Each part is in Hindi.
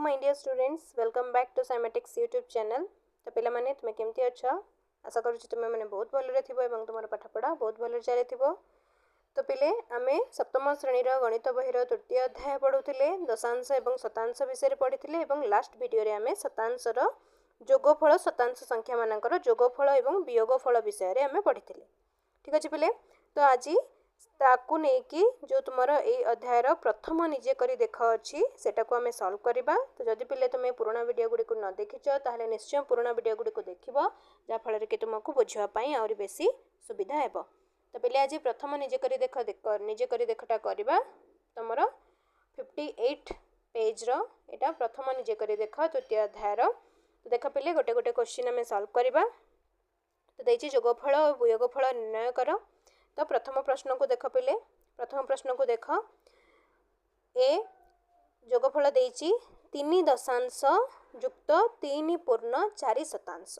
My dear students, welcome back to Cymatics YouTube channel. तो पिला माने तुमे केमती अच्छ आशा करूँ तुमे मैंने बहुत भलरे थी और तुम पाठपढ़ा बहुत भल चली। तो पिले आमे सप्तम श्रेणी गणित बहीर तृतीय अध्याय पढ़ुले दशांश और शतांश विषय पढ़ी और लास्ट वीडियो आमे शतांशर जोगफल शतांश संख्या मानकर जोगफल और वियोगफल विषय आमे पढ़ी। ठीक अच्छे पिले, तो आज ताकू नेकी जो तुम ये अध्यायर प्रथम निजे करी देख अच्छी सेटा को आमे सॉल्व करवा। तो जदि पिले तुम पुराना वीडियो गुड़ी न देखिच ताहले निश्चय पुराना वीडियो गुड़ी को देखिबो जहाँफल कि तुमको बुझापी आहरी बेसी सुविधा हेब। तो पिले आज प्रथम निजे करी देखटा करवा तुम 58 पेज रा प्रथम निजे करी देख तृतीय अध्यायर। तो देख पिले गोटे गोटे क्वेश्चन आमे सॉल्व करवा। तो देछि जोगफल और वियोगफल निर्णय कर। तो प्रथम प्रश्न को देख पिले, प्रथम प्रश्न को देख ए जोगफल देछि 3 दशांश युक्त 3 पूर्ण 4 शतांश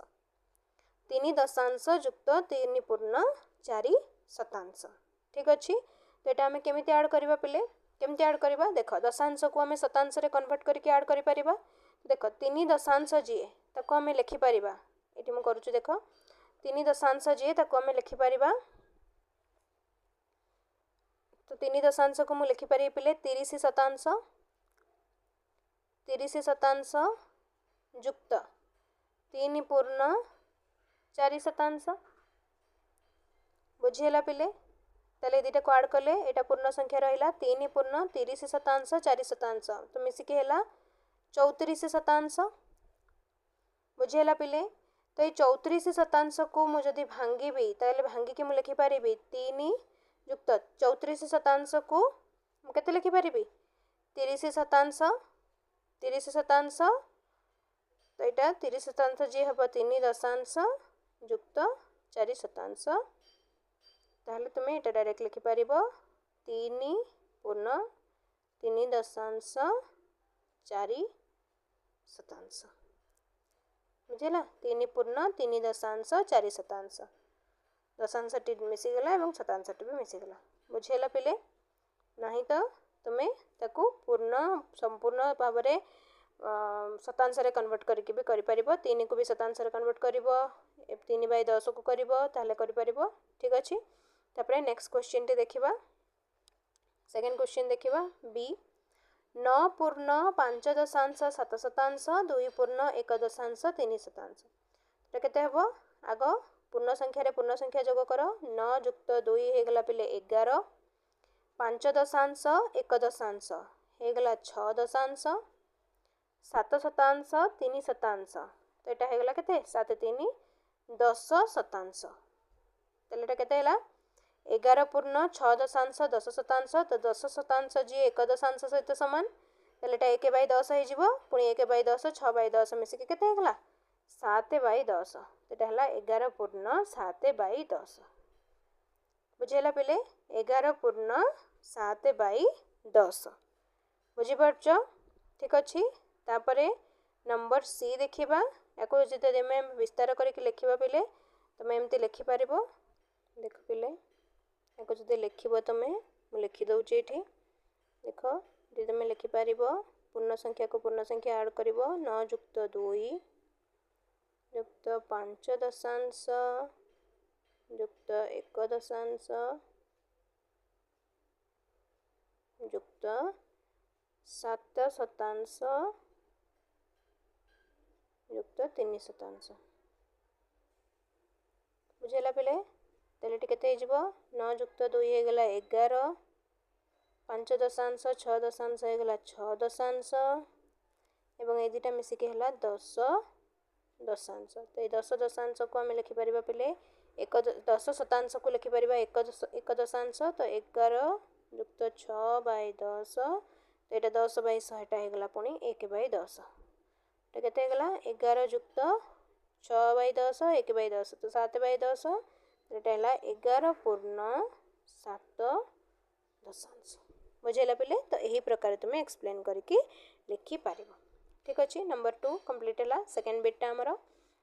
3 दशांश युक्त 3 पूर्ण 4 शतांश। ठीक अच्छे, तो यहाँ आम केमी ऐड करवा पिले, केमती ऐड करवा देख दशांश को आम शतांश रे कन्वर्ट करके ऐड करि परिबा। देख 3 दशांश जी ताको आम लिखिपर ये मुझे करुँ देख 3 दशांश जी ताको आम लिखिपर। तो 3 दशांश को मुझे लिखिपर पिले 30 शतांश 30 शतांश युक्त 3 पूर्ण 4 शतांश। बुझीगला पिले, ताले दुटा को ऐड कले यहाँ पूर्ण संख्या रहा 3 पूर्ण 30 शतांश 4 शतांश तो मिसिकी है 34 शतांश। बुझीगला पिले, तो ये 34 शतांश को मुझे भांगी ताले भांगिकी मुझे लिखिपर 3 युक्त 34 शतांश को केते लिखिपर 30 शतांश 30 शतांश। तो यहाँ 30 शतांश जी हम 3 दशांश युक्त 4 शतांश। ताहले तुम ये डायरेक्ट लिखिपर 3 पूर्ण 3 दशांश 4 शतांश। बुझेगा 3 पूर्ण 3 दशांश 4 शतांश दशांशटी मिसीगला और शतांशटी भी मिसीगला। बुझीगला पिले, नहीं तो तुम्हें ताकू पूर्ण संपूर्ण भाव में शतांश रे कन्वर्ट करके भी करि 3 को भी शतांश रे कन्वर्ट कर 3/10 को कर। ठीक अच्छे, तापर नेक्स्ट क्वेश्चन टी देखा सेकेंड क्वेश्चन देखा बी 9 पूर्ण 5 दशांश 7 शतांश 2 पूर्ण 1 दशांश 3 शतांश। तो केते हेबो आग पूर्ण संख्या जोग कर 9 युक्त 2 होगला पिले 11 5 दशांश 1 दशांश होगला 6 दशांश 7 शतांश 3 शतांश। तो यहाँ होगला केते 7 3 10 शतांश। ताले एटा केते हैला 11 पूर्ण 6 दशांश 10 शतांश। तो 10 शतांश जी 1 दशांश सहित सामान ताले एटा 1/10 हो पुणी 1/10 6/10 मिसिकी केते होगला 7/10। तो यहाँ 11 पूर्ण 7/10। बुझेगा पिले 11 पूर्ण 7/10 बुझीपार। ठीक अच्छे, तापर नंबर सी देखा या जो विस्तार करके लिखा पिले तुम एमती लिखिपर। देख पिले या जो लिख तुम्हें लिखिदे ये देख जो तुम लिखिपर पूर्ण संख्या को पूर्ण संख्या ऐड कर 9 युक्त 2 युक्त 5 दशांश युक्त 1 दशांश युक्त 7 शतांश युक्त 3 शतांश। बुझेगा पिले, ताले केते 9 युक्त 2 होगला 11 5 दशांश 6 दशांश होगला 6 दशांश एवं ये दुटा मिसिकी है 10 दशांश। तो ये 10 दशांश को आम लिखिपर पिले 10 शतांश को लिखिपर 1 दशांश। तो 11 युक्त 6/10 तो यहाँ 10/100 होगला पुणी 1/10। तो केते होगला 11 युक्त 6/10 1/10 तो 7/10। यहाँ 11 पूर्ण 7 दशांश। बुझेगा पिले, तो यही प्रकार तुम एक्सप्लेन करके लिखिपर। ठीक अच्छे, नंबर 2 कंप्लीट है सेकेंड बिटा आमर।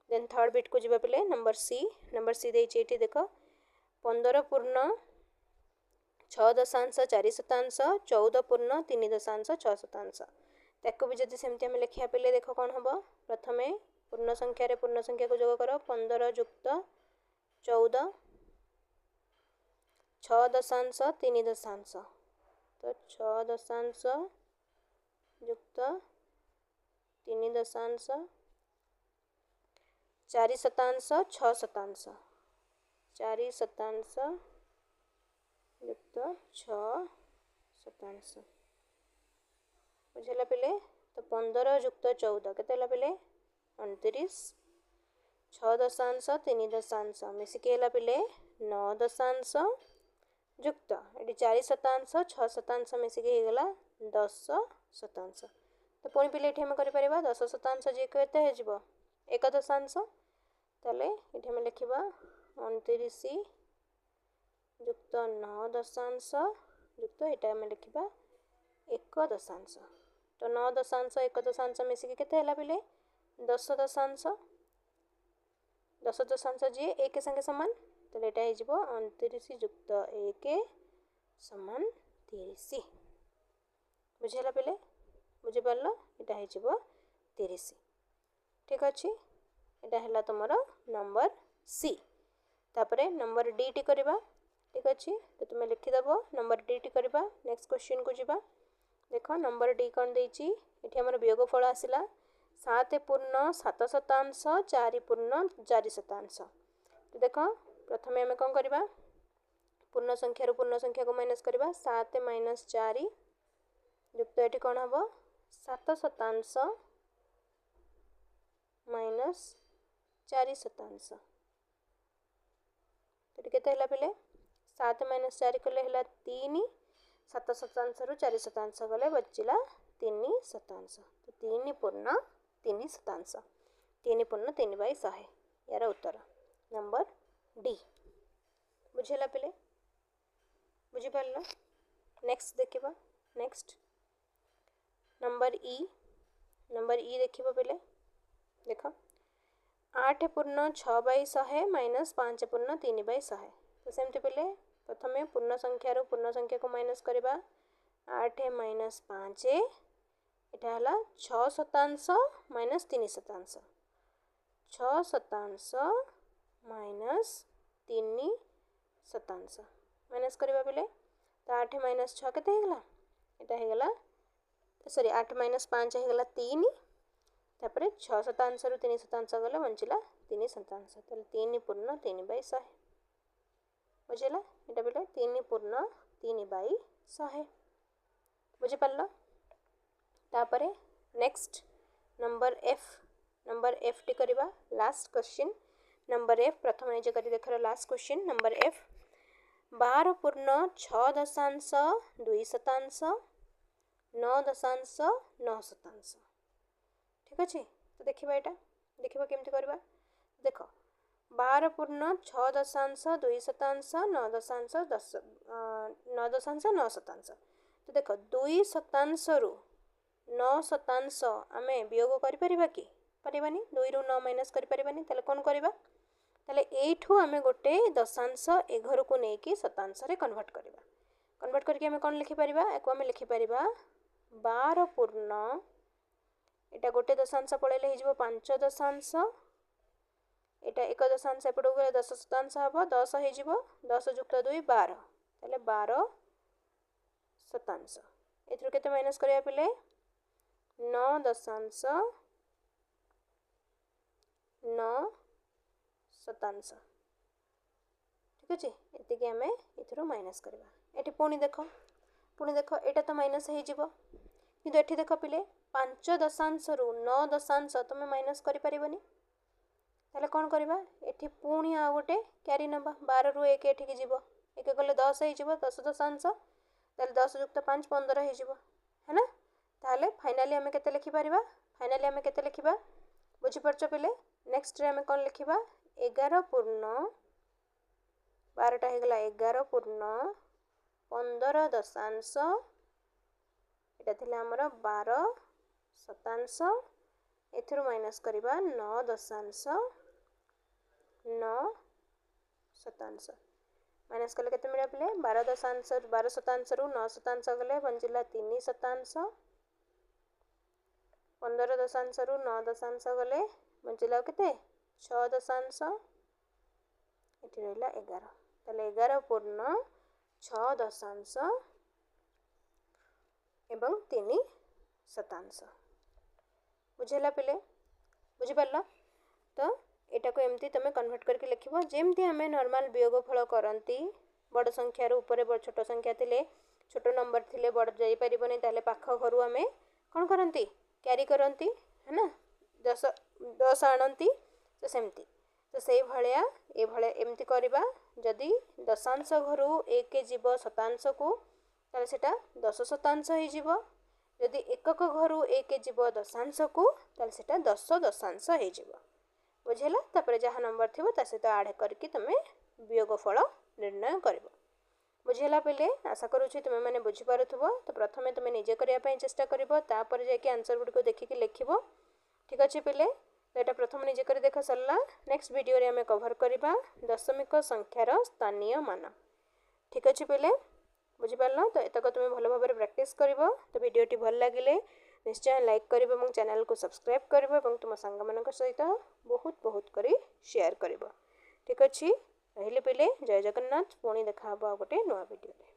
देन थर्ड बिट को जीवा पिले नंबर सी देती देख 15 पूर्ण 6 दशांश 4 शतांश 14 पूर्ण 3 दशांश 6 शतांश। ताको भी जदि सेमती आम लिखा पे देख कौन हम प्रथम पूर्ण संख्यार पूर्ण संख्या को जोग कर 15 युक्त 14 6 दशांश 3 दशांश तो 6 दशांश युक्त 3 दशांश 4 शतांश 6 शतांश 4 शतांश युक्त 6 शतांश बुझेगा पिले तो 15 युक्त 14 के पिले 29 6 दशांश 3 दशांश मिसिकी पिले 9 दशांश युक्त ये 4 शतांश 6 शतांश मिसिकी होगला 10 शतांश तो पुणी पिले ये कर 10 शतांश जी के 1 दशांश ताले ये लिखा 29 युक्त 9 दशांश युक्त यहाँ आम लिखा 1 दशांश तो 9 दशांश 1 दशांश मिसिकी के पिले 10 दशांश 10 दशांश जी 1 संगे सामान तो यहाँ हो 29 युक्त 1 समान 30 बुझेगा पिले बुझीपार यहाँ हो 30 ठीक अच्छे यहाँ है तुम नंबर सी तापर नंबर डी टी करवा ठीक अच्छे तो तुम्हें लिखिदेव नंबर डी टी करवा नेक्स्ट क्वेश्चन को जीवा देख नंबर डी कौन देती ये आम वियोगफल आसला 7 पूर्ण 7 शतांश 4 पूर्ण 4 शतांश तो देख प्रथम आम कौन करवा पूर्ण संख्या को माइनस करवा 7 माइनस 4 युक्त ये कौन हम 7 शतांश माइनस 4 शतांश तो ये पे 7 माइनस 4 कले 3 7 शतांश रु 4 शतांश गले बचिला 3 शतांश तो 3 पूर्ण 3 शतांश 3 पूर्ण 3/100 यार उत्तर नंबर डी बुझेगा पिले बुझीपार नेक्स्ट देखा नेक्स्ट नंबर ई देखा पिले देख 8 पूर्ण 6/100 माइनस 5 पूर्ण 3/100 तो सेमती पिले प्रथम पूर्ण संख्यार पूर्ण संख्या को माइनस करवा 8 माइनस 5 यहाँ है 6 शतांश माइनस 3 शतांश 6 शतांश माइनस 3 शतांश माइनस करवा पिले तो 8 माइनस 6 के यहाँ होगला सॉरी 8 माइनस 5 होगला 3 तापर 6 शतांश रु 3 शतांश गले बंचला 3 शतांश तो 3 पूर्ण 3/100 बुझेगा यहाँ पे 3 पूर्ण 3/100 बुझीपार तापर नेक्स्ट नंबर एफ टी करवा लास्ट क्वेश्चन नंबर एफ प्रथम निजे कर देखार लास्ट क्वेश्चन नंबर एफ 12 पूर्ण 6 दशांश 2 शतांश 9 दशांश 9 शतांश ठीक अच्छे तो देखा यहाँ देखा केमती करवा देख 12 पूर्ण 6 दशांश 2 शतांश 9 दशांश 9 शतांश तो देख 2 शतांश रु 9 शतांश आम वियोग कर कि पारिबानी 2 रु 9 माइनस करें कौन करवा यू आम गोटे दशांश ए घर को लेकिन शतांश कन्वर्ट करवा कन्वर्ट करके कौन लिखिपर या लिखिपर 12 पूर्ण यहाँ गोटे दशांश पड़े हो 5 दशांश यहाँ 1 दशांश एपट गले 10 शतांश हम 10 हो 10 युक्त 2 12 ताले 12 शतांश ए माइनस करवा पे 9 दशांश 9 शतांश ठीक अच्छे ये आम ये माइनस करवा ये पुणी देख यहाँ तो माइनस हो कि देख पिले 5 दशांश रु 9 दशांश तुम माइनस करें कौन करवा ये पुणी आ गोटे क्यारी नवा 12 रु 1 एठिक जीव 1 गले 10 हो 10 दशांश 10 युक्त 5 15 है ना ताले फाइनाली आम के लिखिपर फाइनाली आम के लिखा बुझीपार पिले नेक्स्ट आम कौन लिखा 11 पूर्ण 12टा होगला 11 पूर्ण 15 दशांश यहाँ थी आमर 12 शतांश ए माइनस करवा 9 दशांश 9 शतांश माइनस कले के मिला पे 12 शतांश रु 9 शतांश गले बंचिला 3 शतांश 15 दशांश रु 9 दशांश गले बंचिला केते 6 दशांश एठी रहला 11 ताले 11 पूर्ण 6 दशांश एवं 3 शतांश बुझेला पिले बुझी पारला तो एटा को एमती तमे कन्वर्ट करके लिखिबो जेमती हमें नॉर्मल वियोगफल करंती बड़ संख्या रो ऊपर बड़ छोट संख्या थिले छोट नंबर थिले बड़ जाई परिबोनी ताले पाख घरु हमें कोन करंती कैरी करंती है ना 10 आणंती तो सेमती तो से भलिया ए भले एमती करबा जदी दशांश घरु 1 जीव शतांश को ताले सेटा 10 शतांश हे जीवो जदि एकक घरु 1 जीव दशांश को ताले सेटा 10 दशांश हे जीवो बुझेला तापर जहाँ नंबर थिबो ता सहित ऐड करके तमे वियोगफल निर्णय करबो बुझेला पहिले आशा करूछि तुमे माने बुझी पारुथबो तो प्रथमे तुमे निजे करिया पई चेष्टा करबो तापर जे कि आंसर गुड को देखि के लिखिबो ठीक अछि पहिले तो एटा प्रथम निजे कर देख सरला नेक्स्ट वीडियो रे हमें कवर करबा दशमिक संख्यार स्थानीय मान ठीक अछि पहिले बुझी पारलो तो एतक तुमे भलो भाबरे प्रैक्टिस करबो तो वीडियोटी भल लागिले निश्चय लाइक करिबो एवं चैनल को सब्सक्राइब करिबो एवं तुम संग मानक सहित बहुत बहुत करी शेयर करिबो ठीक अछि रहिले पहिले जय जगन्नाथ पुणी देखा हबो गोटे नवा वीडियो रे।